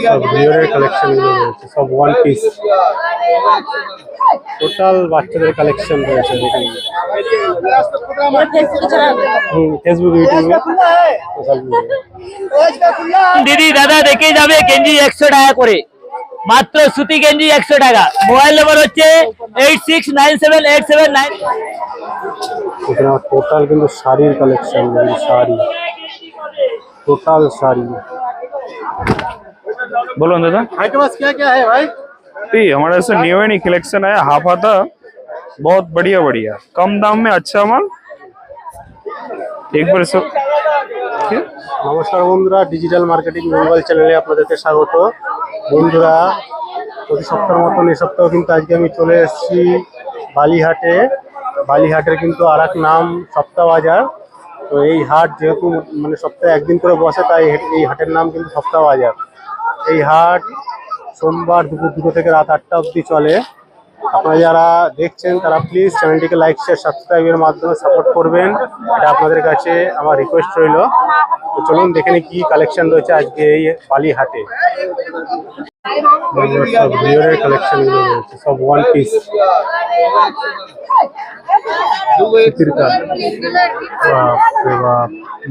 সব বিয়ারের কালেকশন গুলো রয়েছে, সব ওয়ান পিস টোটাল বাচ্চাদের কালেকশন রয়েছে দেখুন। ফেসবুক, ইউটিউবে, সোশ্যাল মিডিয়া। দিদি দাদা দেখে যাবে গেঞ্জি 100 টাকা করে, মাত্র সুতি গেঞ্জি 100 টাকা। মোবাইল নম্বর হচ্ছে 86978779। এখানে টোটাল কিন্তু শাড়ির কালেকশন, শাড়ি, টোটাল শাড়ি। बोलो दादा। आपके पास क्या क्या है भाई? हमारे ऐसे न्यू एंड कलेक्शन है, हाफ हाथा, बहुत बढ़िया बढ़िया, कम दाम में अच्छा माल। एक बार सब নমস্কার বন্ধুরা, ডিজিটাল মার্কেটিং বেঙ্গল চ্যানেলে আপনাদেরকে স্বাগত। বন্ধুরা, প্রতি সপ্তাহের মতন এই সপ্তাহ কিন্তু আজকে আমি চলে এসেছি বালিহাটে। বালিহাটের কিন্তু আর এক নাম সপ্তাহ বাজার। তো এই হাট যেহেতু মানে সপ্তাহে একদিন করে বসে, তাই এই হাটের নাম কিন্তু সপ্তাহ বাজার। এই হাট সোমবার দুপুর 2টো থেকে রাত 8টা অবধি চলে। আপনারা যারা দেখছেন তারা প্লিজ চ্যানেলটিকে লাইক, শেয়ার, সাবস্ক্রাইবের মাধ্যমে সাপোর্ট করবেন, এটা আপনাদের কাছে আমার রিকোয়েস্ট রইল। তো চলুন দেখে নিই কি কালেকশন রয়েছে আজকে এই বালিহাটে। সব বিয়ারের কালেকশন গুলো রয়েছে, সব ওয়ান পিস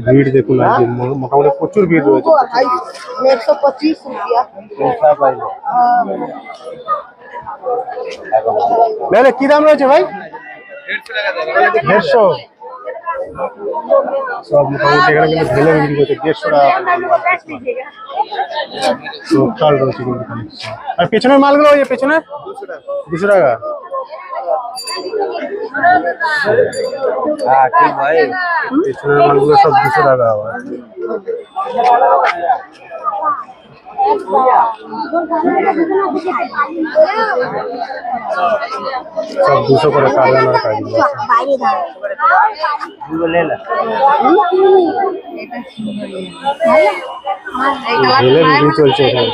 ভিড় দেখুন, আজকে মোটামুটি প্রচুর ভিড় রয়েছে। 125 रुपया। কি দাম রয়েছে ভাই? 150। সব মোটামুটি এখানে কিন্তু ঢেলে বিক্রি করছে 150 টাকা রয়েছে কিন্তু কালেকশন। আর পেছনের মালগুলো ওই পেছনে 200 টাকা। হ্যাঁ ঠিক ভাই, পেছনের মালগুলো সব 200 টাকা আবার। সব 200 করে কারখানার কাজ। ঢেলে বিক্রি চলছে এখানে,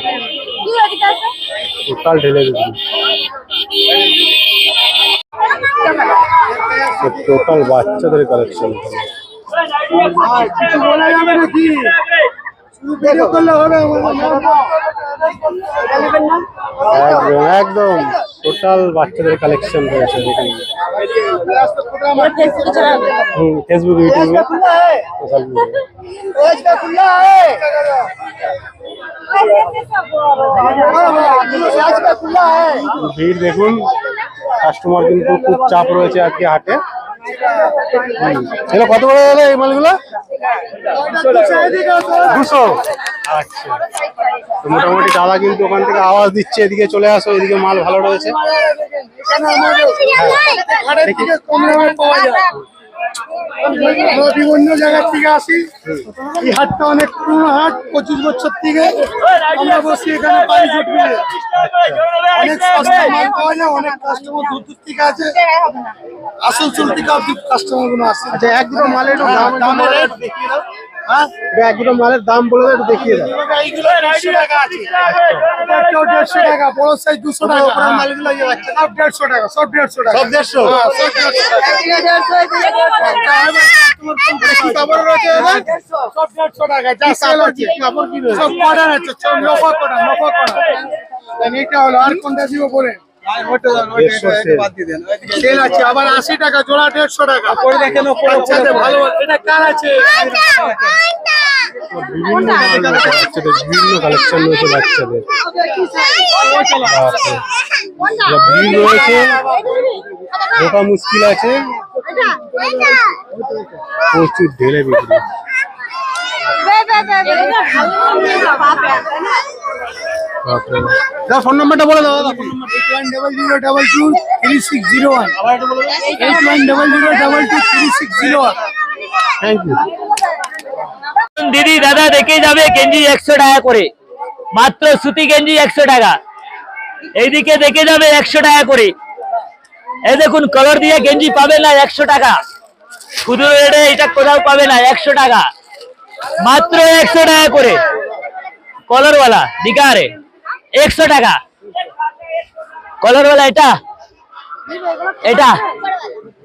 টোটাল ঢেলে বিক্রি। টোটাল বাচ্চাদের কালেকশন। একদম টোটাল বাচ্চাদের কালেকশন রয়েছে দেখুন। ফেসবুক, ইউটিউবে, সোশ্যাল মিডিয়া। ভিড় দেখুন, কাস্টমার কিন্তু খুব চাপ রয়েছে আজকে হাটে। এগুলো কত করে হলো এই মালগুলো? 200। আচ্ছা, তো মোটামুটি দাদা কিন্তু ওখান থেকে আওয়াজ দিচ্ছে এদিকে চলে আসো, এদিকে মাল ভালো রয়েছে। বিভিন্ন জায়গা থেকে আসি, এই হাটটা অনেক পুরনো হাট, 25 বছর থেকে আমরা বসি এখানে। পাই জুটবে, অনেক সস্তা মাল পাওয়া যায়, অনেক কাস্টমার দূর দূর থেকে আছে, আসল চলতি কাস্টমার গুলো আসে। আচ্ছা, এক দুটো মালের রেট দেখিয়ে দাও। হ্যাঁ, এক দুটো মালের দাম বলে একটু দেখিয়ে দাও। এইগুলো 150 টাকা আছে, এটা 150 টাকা, বড় সাইজ 200 টাকা, মালগুলো সব 150 টাকা, সব 150 টাকা, সব 150। হ্যাঁ, সব 150 টাকা। কাপড় রয়েছে সব 150 টাকা, যা সেল আছে কাপড় কি রয়েছে সব কটন আছে, সব নফা কটন। এটা হলো, আর কোনটা দিব বলে সেল আছে। আবার 80 টাকা জোড়া, 150 টাকা। পরে দেখেন ভালো, এটা কার আছে? বিভিন্ন কালেকশন রয়েছে বাচ্চাদের। ভিড় রয়েছে, ঢোকা মুশকিল আছে, প্রচুর ঢেলে বিক্রি। ফোন নাম্বারটা বলে দাও দাদা। 8100223601। 8100223601। Thank you. দিদি দাদা দেখে যাবে গেঞ্জি 100 টাকা করে, মাত্র সুতি গেঞ্জি 100 টাকা। এইদিকে দেখে যাবে 100 টাকা করে। এই দেখুন, কালার দিয়ে গেঞ্জি পাবে না 100 টাকা। খুচরো রেটে এটা কোথাও পাবে না, 100 টাকা, মাত্র 100 টাকা করে। কলার वाला दिखा रे 100 টাকা। कलर वाला এটা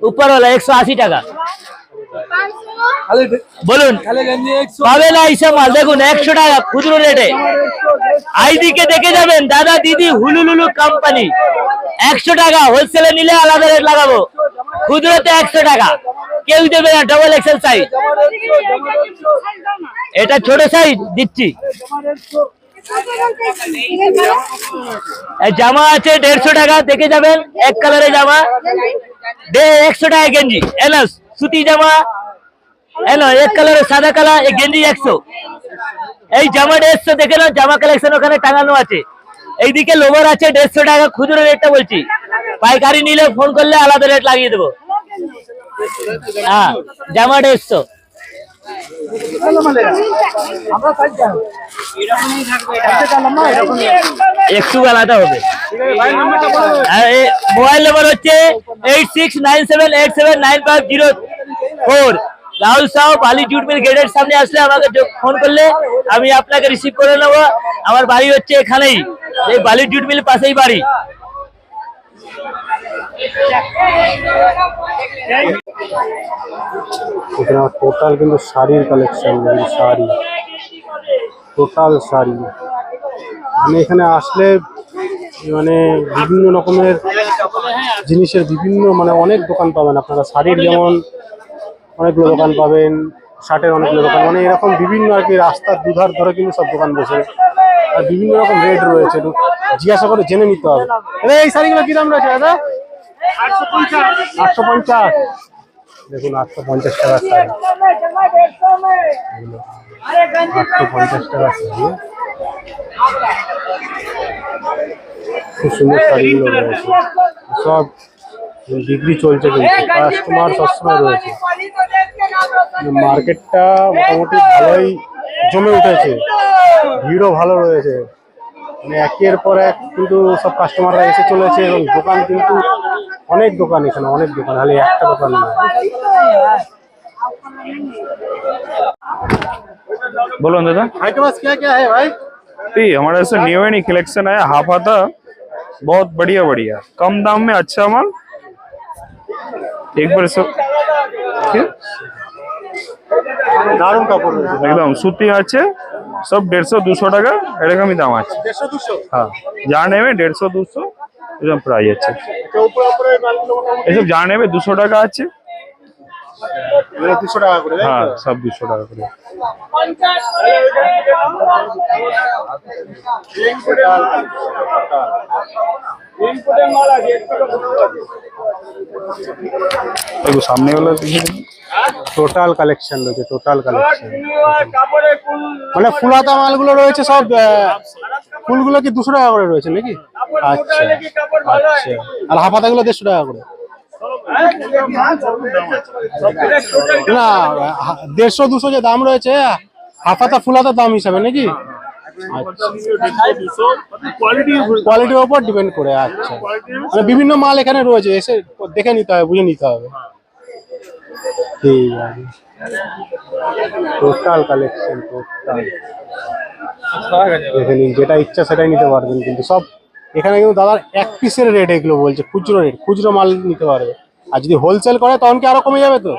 ऊपर वाला 180 টাকা। বলুন পাবে না এইসব মাল, দেখুন 100 টাকা খুচরো রেটে। আইদিকে দেখে যাবেন দাদা দিদি হুলুলুলু কোম্পানি, 100 টাকা, হোলসেলে নিলে আলাদা রেট লাগাবো, খুচরোতে 100 টাকা, কেউ দেবে না। ডবল এক্সেল সাইজ, এটা ছোট সাইজ দিচ্ছি। এই জামা আছে 150 টাকা, দেখে যাবেন, এক কালারের জামা 100 টাকা গেঞ্জি। এলো সুতি জামা, এলো এক কালারের সাদা কালার, এই গেঞ্জি 100। এই জামা 150, দেখে নাও, জামা কালেকশন ওখানে টাঙানো আছে। এইদিকে লোভার আছে 150 টাকা, খুচরো রেটটা বলছি, পাইকারি নিলে ফোন করলে আলাদা রেট লাগিয়ে দেবো। হ্যাঁ, জামা 150। একটু আলাদা হবে। মোবাইল নম্বর হচ্ছে 8697879504। রাহুল সাউ বালি জুট মিল গেটের সামনে আসলে আমাকে ফোন করলে আমি আপনাকে রিসিভ করে নেবো। আমার বাড়ি হচ্ছে এখানেই, এই বালি জুট মিল পাশেই বাড়ি। এখানে টোটাল কিন্তু শাড়ির কালেকশন, শাড়ি, টোটাল শাড়ি। মানে এখানে আসলে মানে বিভিন্ন রকমের জিনিসের বিভিন্ন মানে অনেক দোকান পাবেন আপনারা। শাড়ির যেমন অনেকগুলো দোকান পাবেন, শার্টের অনেকগুলো দোকান, মানে এরকম বিভিন্ন আর কি রাস্তার দুধার ধরে কিন্তু সব দোকান বসে, আর বিভিন্ন রকম রেট রয়েছে। একটু জিজ্ঞাসা করে জেনে নিতে হবে। এই শাড়িগুলো কি দাম রয়েছে দাদা? 850। দেখুন 850 টাকা শাড়ি, 850 টাকা শাড়ি, খুব সুন্দর শাড়িগুলো রয়েছে। সব বিক্রি চলছে, কিন্তু কাস্টমার সবসময় রয়েছে। মার্কেটটা মোটামুটি ভালোই জমে উঠেছে, ভিড়ও ভালো রয়েছে, মানে একের পর এক কিন্তু সব কাস্টমাররা এসে চলেছে। এবং দোকান কিন্তু অনেক দোকান, এখানে অনেক দোকান, খালি একটা দোকান না। बोलो दादा। आपके पास क्या क्या है भाई? जी हमारे पास न्यू एंड कलेक्शन है, हाफ हाथा, बहुत बढ़िया बढ़िया, कम दाम में अच्छा माल। एक बार सब দারুণ কাপড় রয়েছে, একদম সুতি আছে, সব 150-200 টাকা এরকমই দাম আছে। 150-200। হ্যাঁ, যা নেবে 150-200 এরকম প্রাইস আছে। এসব যা নেবে 200 টাকা আছে। 200 টাকা করে, হ্যাঁ, সব 200 টাকা করে। দেখো সামনে গুলো টোটাল কালেকশন রয়েছে, টোটাল কালেকশন। মানে ফুলাতা মালগুলো রয়েছে সব, ফুলগুলো কি 200 টাকা করে রয়েছে নাকি? আচ্ছা আচ্ছা। আর হাফাতা গুলো 150 টাকা করে? না, 150-200 যে দাম রয়েছে হাফাতা ফুলাতা দাম হিসাবে নাকি? কোয়ালিটির উপর ডিপেন্ড করে। আচ্ছা, মানে বিভিন্ন মাল এখানে রয়েছে, এসে দেখে নিতে হবে, বুঝে নিতে হবে। ঠিক আছে, টোটাল কালেকশন, টোটাল দেখে নিন, যেটা ইচ্ছা সেটাই নিতে পারবেন। কিন্তু সব এখানে কিন্তু দাদার এক পিসের রেট এগুলো বলছে, খুচরো রেট, খুচরো মাল নিতে পারবে। আর যদি হোলসেল করে তখন কি আরো কমে যাবে তো?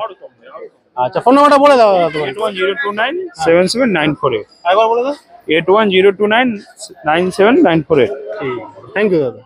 আচ্ছা, ফোন নাম্বারটা বলে দাও দাদা তোমার। 8102977948। একবার বলে দাও। 8102977948। থ্যাংক ইউ দাদা।